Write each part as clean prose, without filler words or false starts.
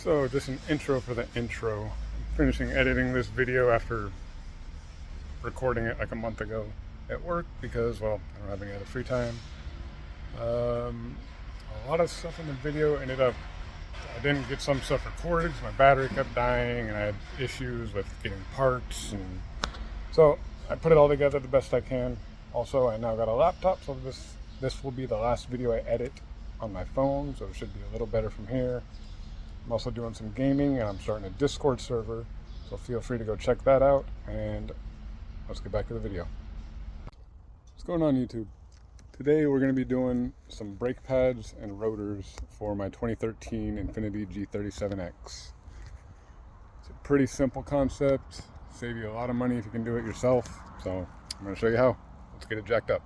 So just an intro for the intro. I'm finishing editing this video after recording it like a month ago at work because, well, I don't have any other free time. A lot of stuff in the video ended up, I didn't get some stuff recorded because my battery kept dying and I had issues with getting parts, and so I put it all together the best I can. Also, I now got a laptop, so this will be the last video I edit on my phone, so it should be a little better from here. I'm also doing some gaming, and I'm starting a Discord server, so feel free to go check that out, and let's get back to the video. What's going on, YouTube? Today we're going to be doing some brake pads and rotors for my 2013 Infiniti G37x. It's a pretty simple concept, save you a lot of money if you can do it yourself, so I'm going to show you how. Let's get it jacked up.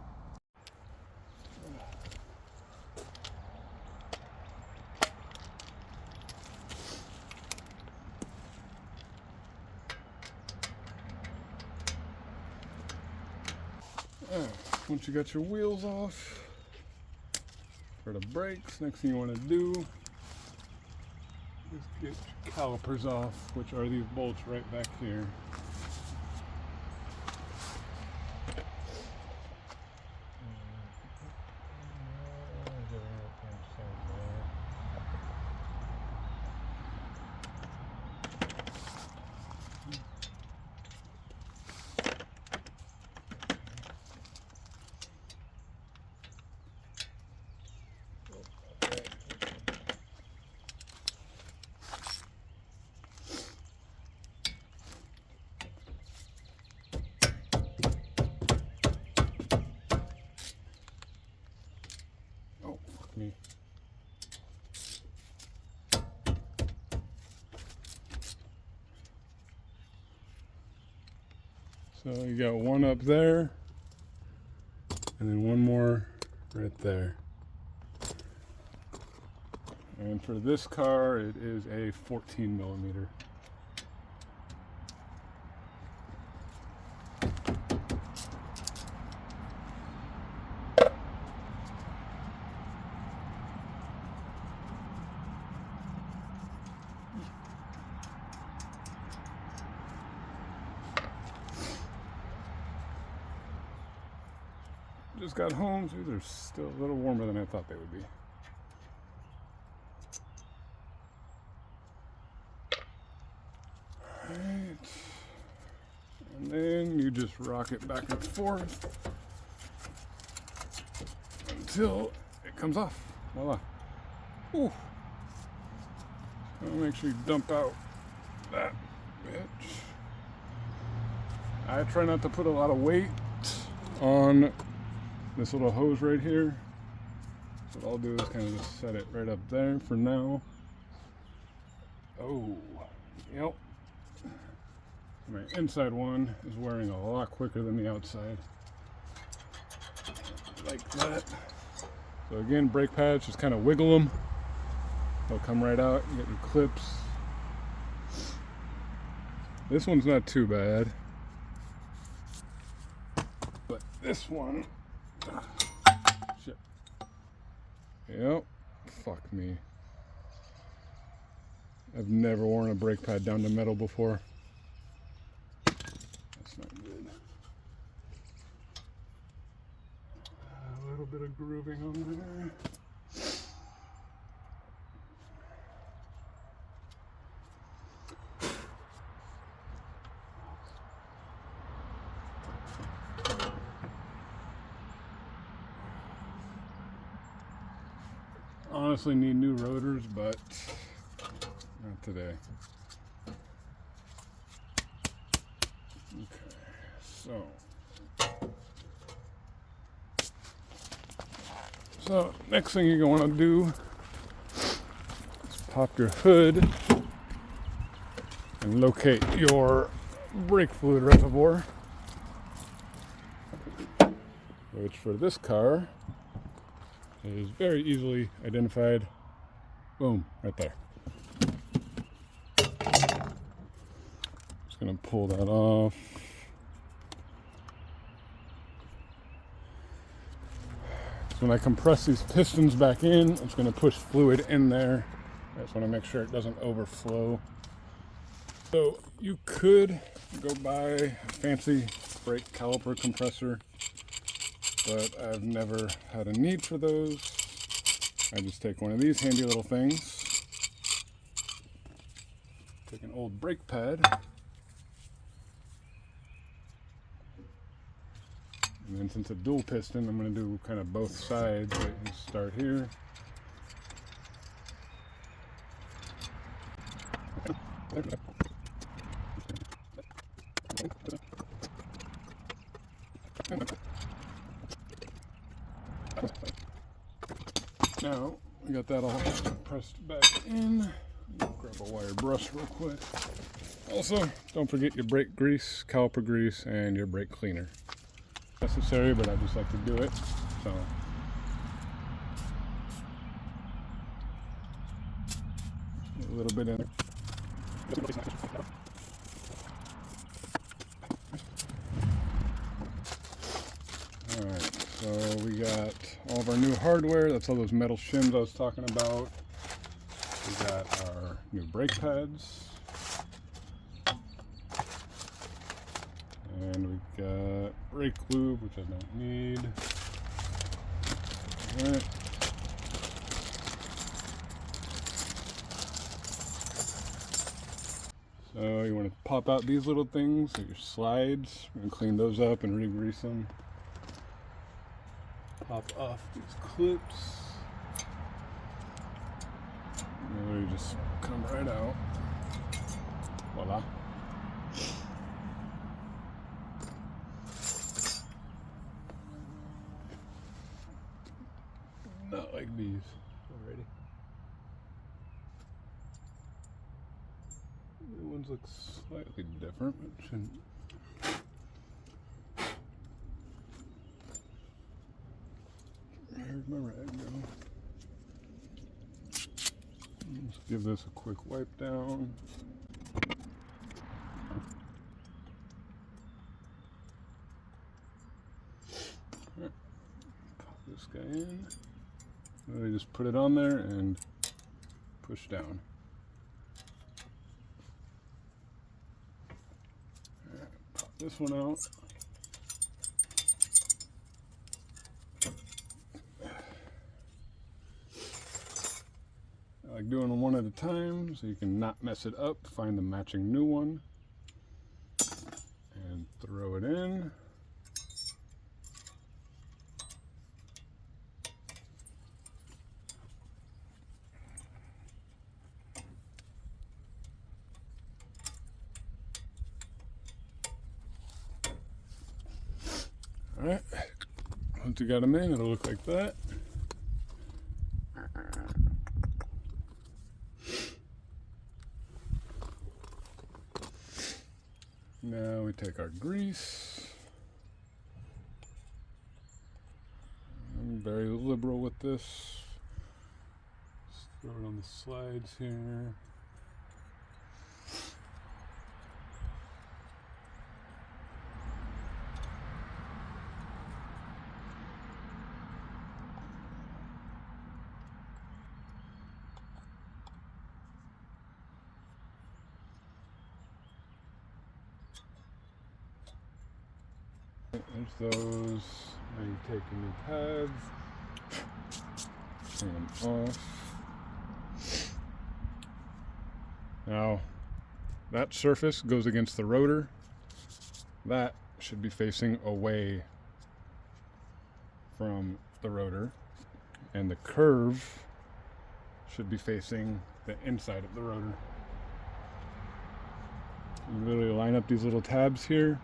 Once you got your wheels off for the brakes, next thing you want to do is get your calipers off, which are these bolts right back here. Me. So you got one up there and then one more right there. And for this car it is a 14 millimeter. Just got home, so they're still a little warmer than I thought they would be. Alright. And then you just rock it back and forth until it comes off. Voila. Ooh. So make sure you dump out that bitch. I try not to put a lot of weight on this little hose right here. So what I'll do is kind of just set it right up there for now. Oh, yep. My inside one is wearing a lot quicker than the outside. Like that. So again, brake pads, just kind of wiggle them. They'll come right out. You get your clips. This one's not too bad. But this one, shit. Yep. Fuck me. I've never worn a brake pad down to metal before. That's not good. A little bit of grooving on there. Honestly need new rotors, but not today. Okay, so next thing you're going to do is pop your hood and locate your brake fluid reservoir, which for this car is very easily identified. Boom, right there. Just gonna pull that off. So when I compress these pistons back in, I'm just gonna push fluid in there I just want to make sure it doesn't overflow. So you could go buy a fancy brake caliper compressor, but I've never had a need for those. I just take one of these handy little things, take an old brake pad, and then since it's a dual piston, I'm going to do kind of both sides. So you start here. Now we got that all pressed back in. Grab a wire brush real quick. Also, don't forget your brake grease, caliper grease, and your brake cleaner. Necessary, but I just like to do it. So a little bit in there. Alright, so we got all of our new hardware. That's all those metal shims I was talking about. We got our new brake pads. And we got brake lube, which I don't need. Alright. So you want to pop out these little things, like your slides, and clean those up and re-grease them. Pop off these clips. And they just come right out. Voila. Not like these already. The ones look slightly different, but shouldn't. Where'd my rag go? Let's give this a quick wipe down. Right. Pop this guy in. Then we just put it on there and push down. Right. Pop this one out. I like doing them one at a time so you can not mess it up. Find the matching new one and throw it in. All right, once you got them in, it'll look like that. Now we take our grease. I'm very liberal with this. Just throw it on the slides here. There's those. Now you take your new pads, turn them off. Now, that surface goes against the rotor. That should be facing away from the rotor, and the curve should be facing the inside of the rotor. You literally line up these little tabs here.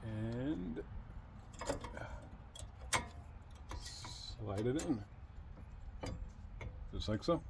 And slide it in, just like so.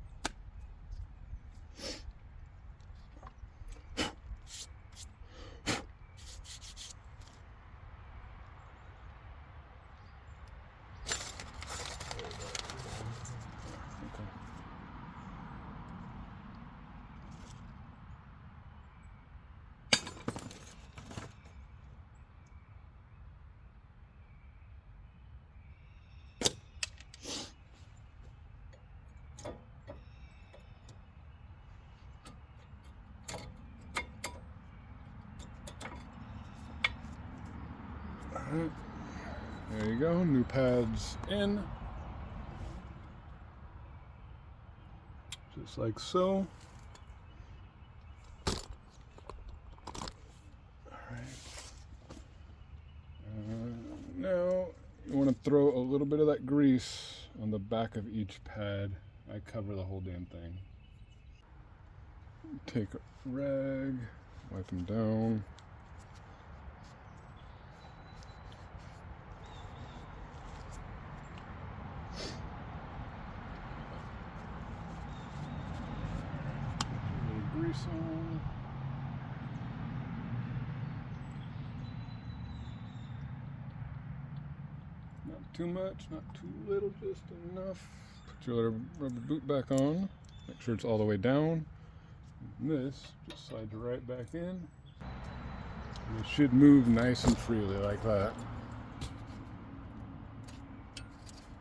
go, new pads in. Just like so. Now you want to throw a little bit of that grease on the back of each pad. I cover the whole damn thing. Take a rag, wipe them down. A little grease on. Not too much, not too little, just enough. Put your rubber boot back on. Make sure it's all the way down. And this just slides right back in. And it should move nice and freely like that.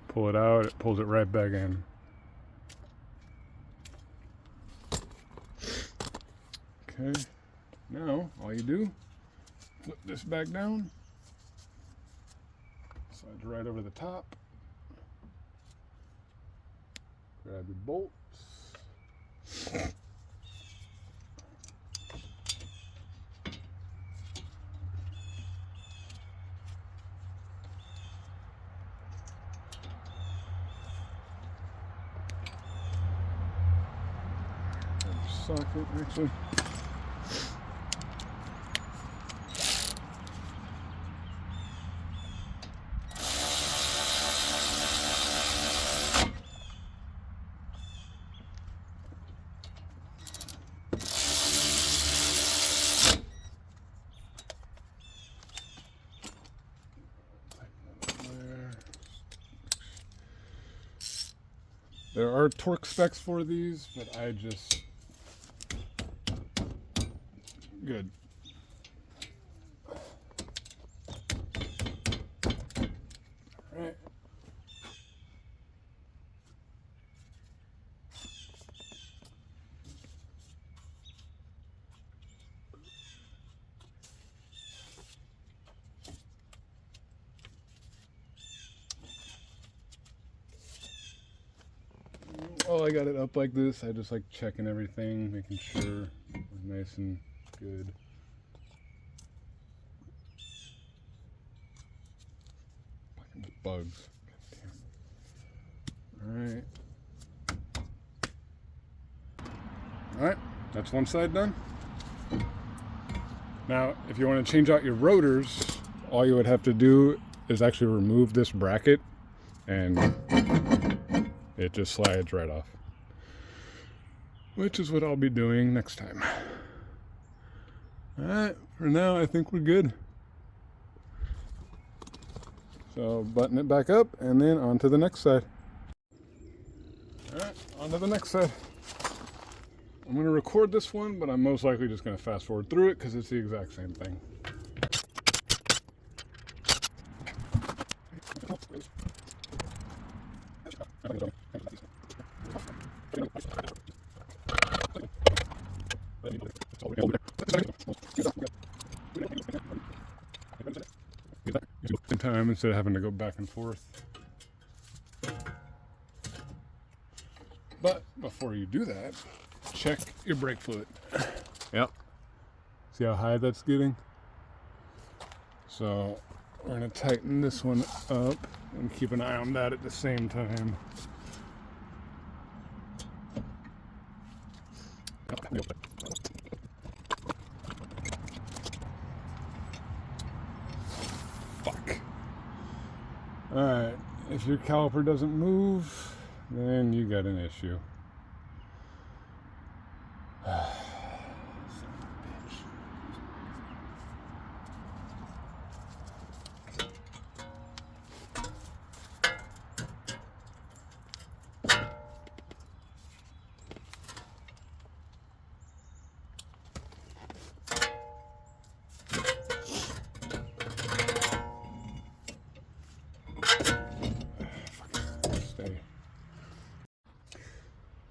Pull it out, it pulls it right back in. Okay, now all you do, flip this back down. Slides right over the top. Grab your bolts. Grab your socket, actually. There are torque specs for these, but I just... Good. Alright. Oh, I got it up like this. I just like checking everything, making sure it's nice and good. Fucking bugs. Alright. Alright, that's one side done. Now, if you want to change out your rotors, all you would have to do is actually remove this bracket and it just slides right off. Which is what I'll be doing next time. Alright, for now I think we're good. So button it back up and then on to the next side. Alright, on to the next side. I'm going to record this one, but I'm most likely just going to fast forward through it because it's the exact same thing. Time instead of having to go back and forth. But before you do that, check your brake fluid. Yep. See how high that's getting? So we're going to tighten this one up and keep an eye on that at the same time. Fuck. Alright, if your caliper doesn't move, then you got an issue.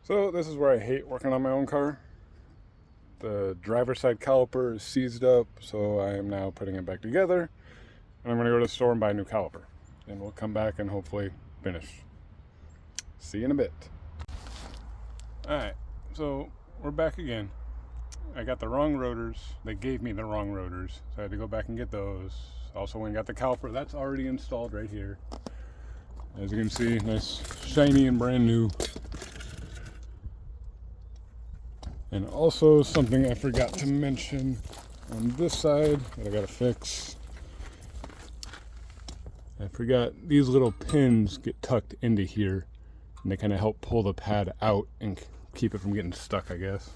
So this is where I hate working on my own car. The driver's side caliper is seized up, so I am now putting it back together. And I'm going to go to the store and buy a new caliper. then we'll come back and hopefully finish. See you in a bit. Alright, so we're back again. I got the wrong rotors. They gave me the wrong rotors, so I had to go back and get those. Also went and got the caliper. That's already installed right here. As you can see, nice, shiny and brand new. And also something I forgot to mention on this side that I gotta fix. I forgot these little pins get tucked into here, and they kind of help pull the pad out and keep it from getting stuck, I guess.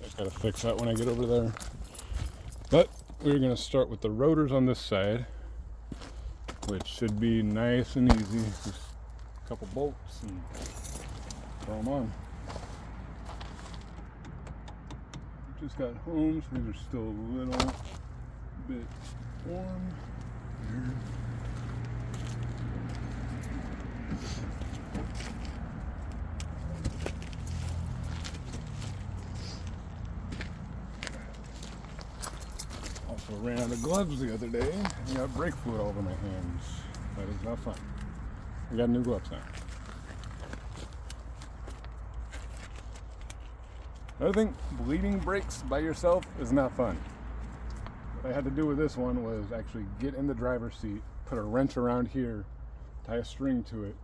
I gotta fix that when I get over there. But we're gonna start with the rotors on this side, which should be nice and easy. Just a couple bolts and throw them on. Just got home, so these are still a little bit warm. Also ran out of gloves the other day and got brake fluid all over my hands. That is not fun. I got new gloves now. Another thing, bleeding brakes by yourself is not fun. What I had to do with this one was actually get in the driver's seat, put a wrench around here, tie a string to it,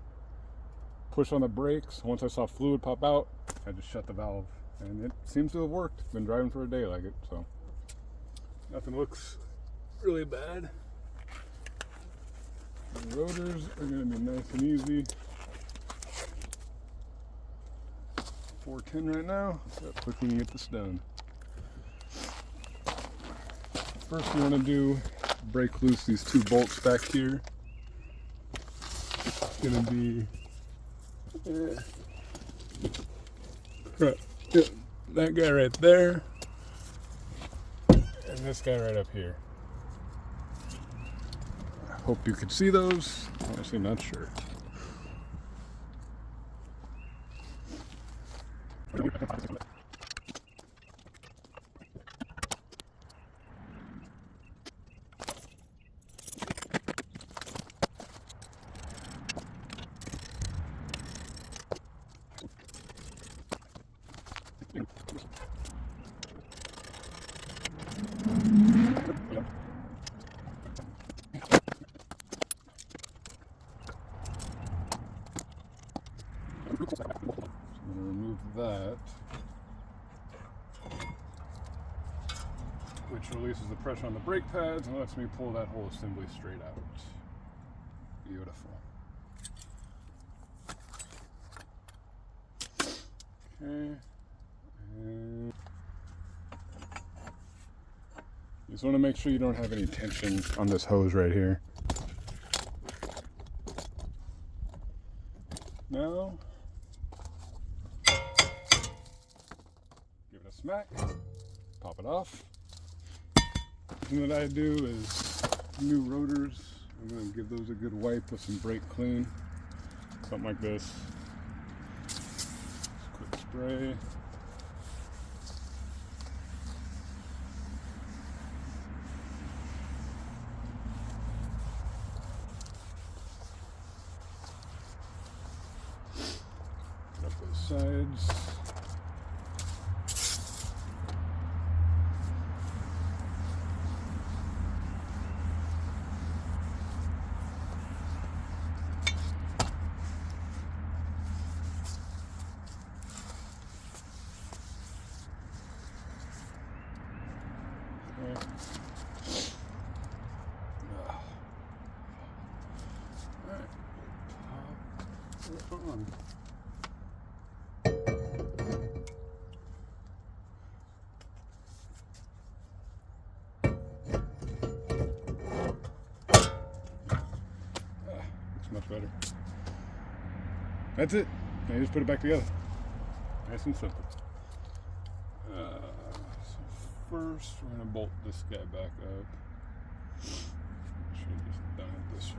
push on the brakes. Once I saw fluid pop out, I just shut the valve, and it seems to have worked. Been driving for a day like it, so nothing looks really bad. The rotors are going to be nice and easy. 410 right now. So quick we can get this done. First, you want to do break loose these two bolts back here. It's going to be that guy right there, and this guy right up here. I hope you could see those. Honestly, not sure. So I'm going to remove that, which releases the pressure on the brake pads and lets me pull that whole assembly straight out. Beautiful. Okay. And you just want to make sure you don't have any tension on this hose right here. Now, give it a smack, pop it off. Something that I do is new rotors. I'm going to give those a good wipe with some brake clean. Something like this. Just quick spray. Up those sides. On. Looks much better. That's it. Now you just put it back together. Nice and simple. So first we're going to bolt this guy back up. Should have just done it this way.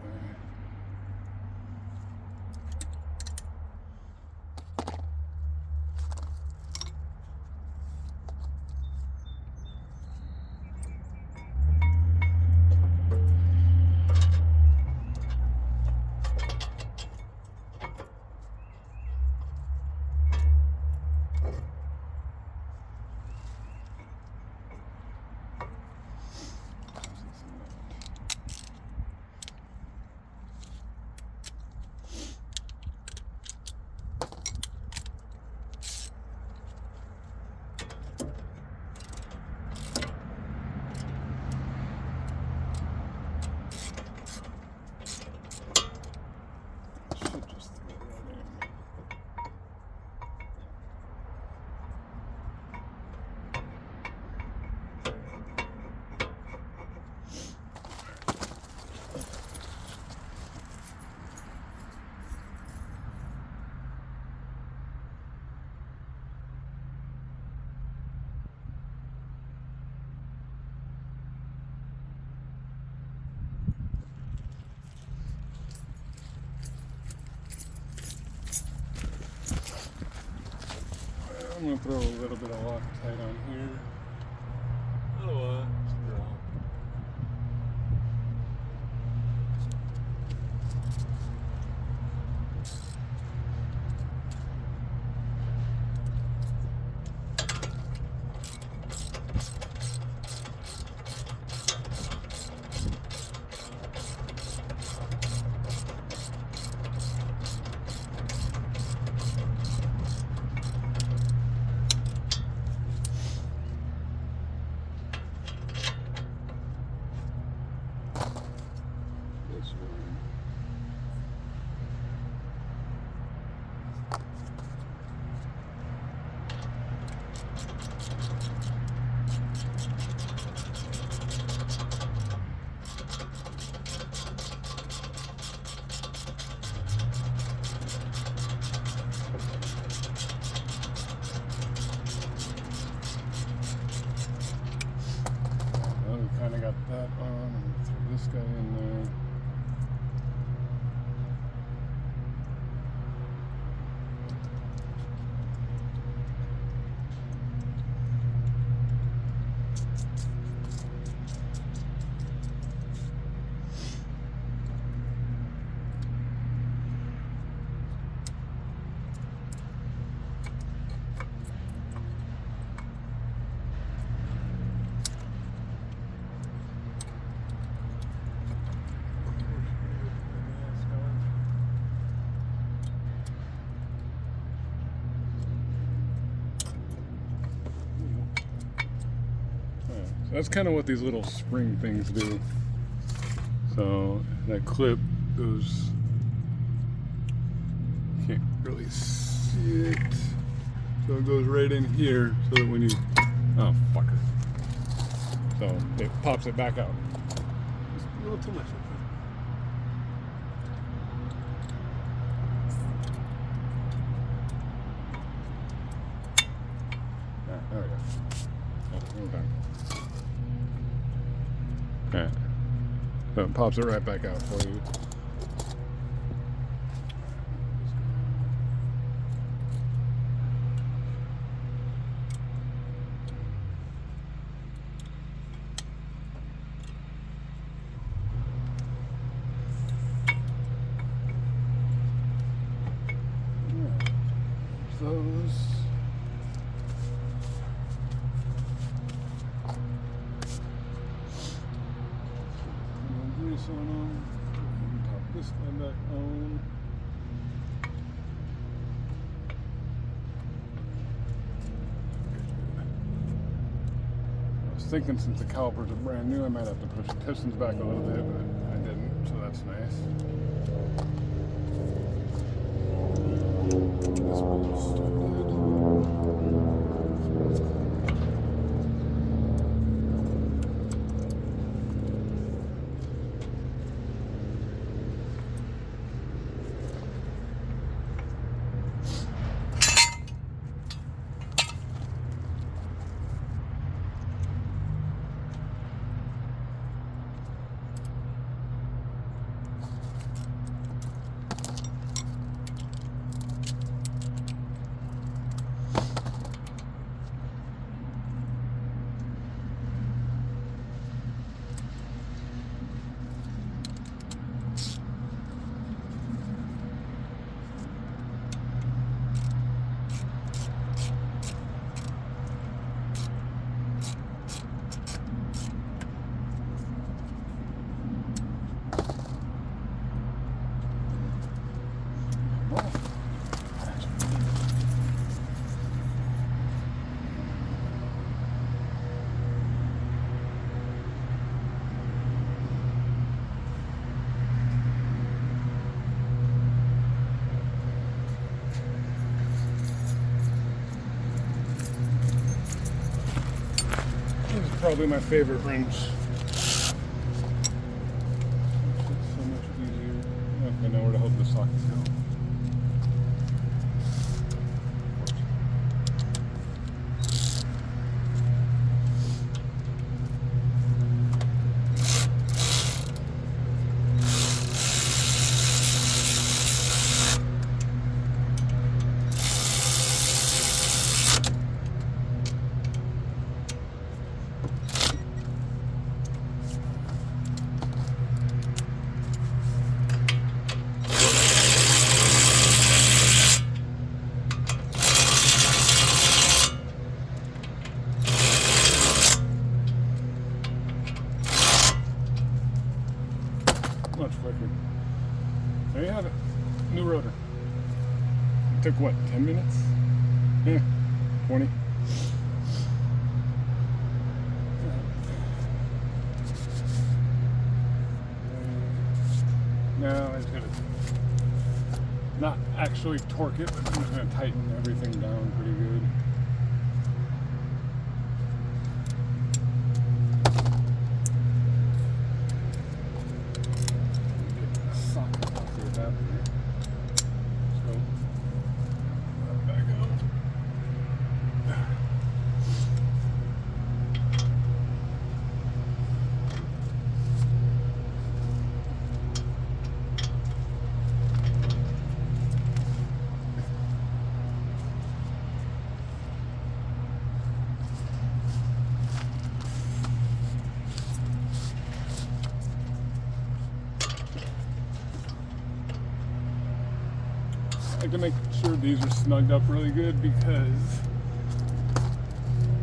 I'm going to throw a little bit of Loctite on here. Not a lot, just a drop. Kind of got that on. I'm gonna throw this guy in there. That's kind of what these little spring things do. So that clip goes, can't really see it. So it goes right in here so that when you, oh fucker. So it pops it back out. Just a little too much. There we go. Oh, okay. Yeah. So it pops it right back out for you. Yeah. Those. On them. Pop this guy back on. I was thinking since the calipers are brand new, I might have to push the pistons back a little bit, but I didn't, so that's nice. This one's still good. Probably my favorite wrench. It's so much easier. Okay, now where to hold the sockets go. took what, 10 minutes? Yeah, 20. Now I just gotta not actually torque it, but I'm just gonna tighten everything down pretty good. Get the socket off the adapter. So back up. I like to make sure these are snugged up really good because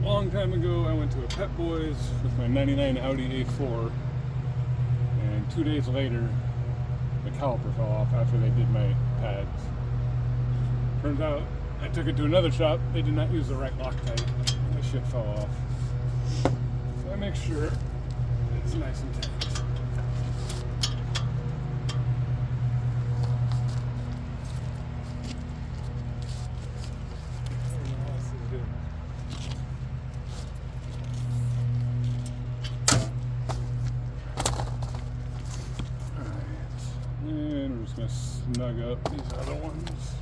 a long time ago I went to a Pep Boys with my 99 Audi A4, and 2 days later the caliper fell off after they did my pads. Turns out I took it to another shop, they did not use the right Loctite, and the shit fell off. So I make sure it's nice and tight. Gonna snug up these other ones.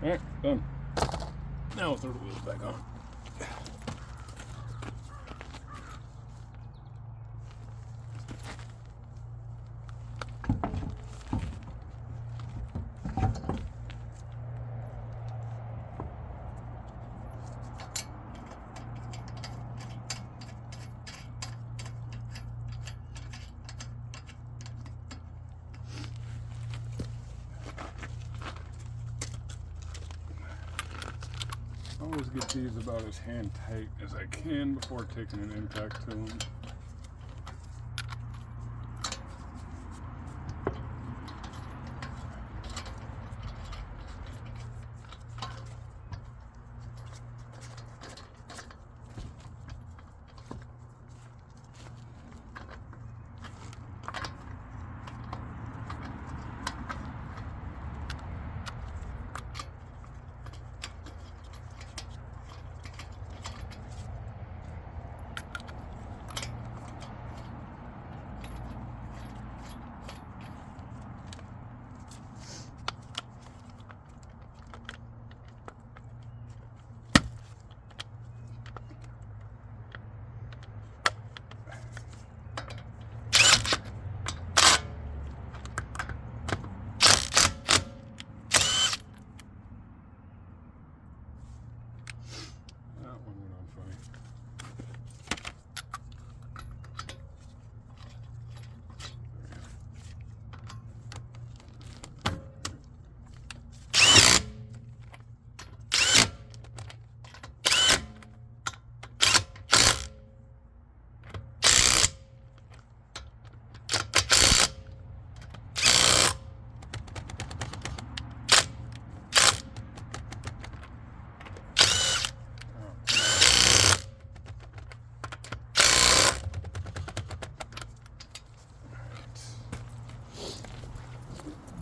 Alright, done. Now we'll throw the wheels back on. Always get these about as hand tight as I can before taking an impact to them.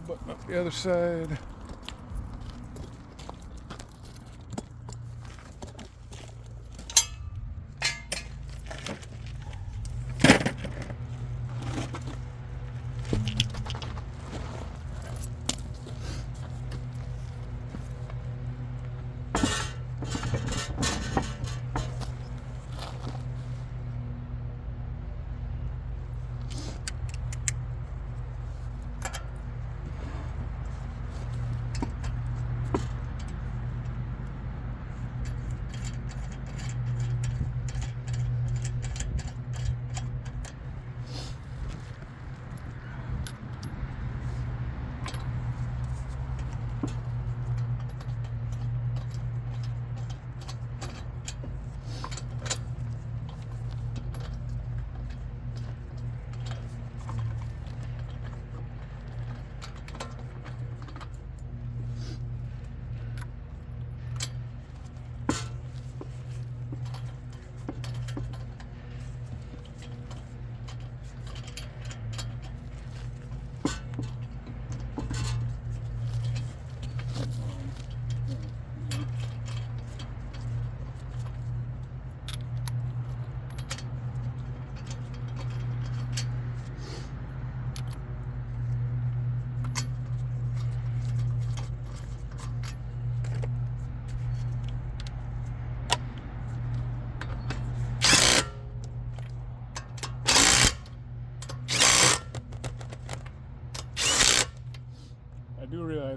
Button up the other side.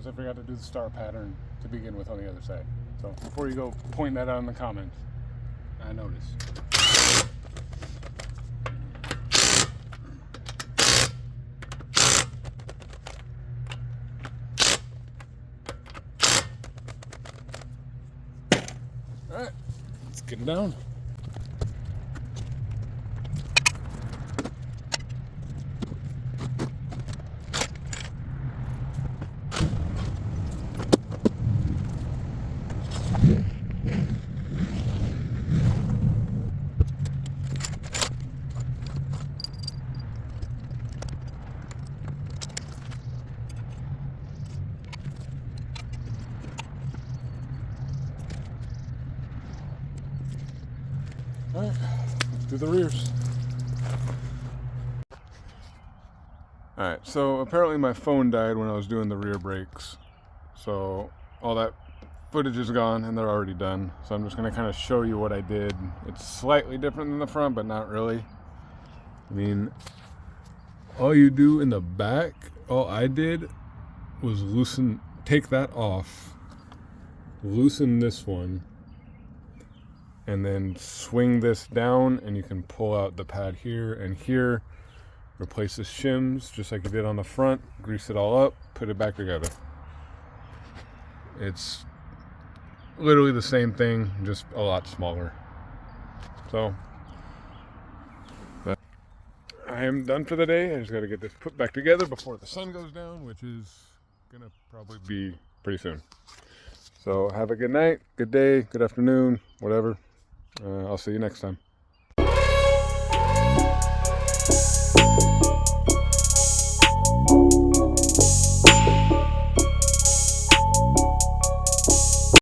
because I forgot to do the star pattern to begin with on the other side. So before you go point that out in the comments, I noticed. Alright, let's get it down. Alright, let's do the rears. Alright, so apparently my phone died when I was doing the rear brakes. So all that footage is gone and they're already done. So I'm just going to kind of show you what I did. It's slightly different than the front, but not really. I mean, all you do in the back, all I did was take that off, loosen this one, and then swing this down, and you can pull out the pad here and here, replace the shims just like you did on the front, grease it all up, put it back together. It's literally the same thing, just a lot smaller. So I am done for the day. I just got to get this put back together before the sun goes down, which is gonna probably be pretty soon. So have a good night, good day, good afternoon, whatever. I'll see you next time.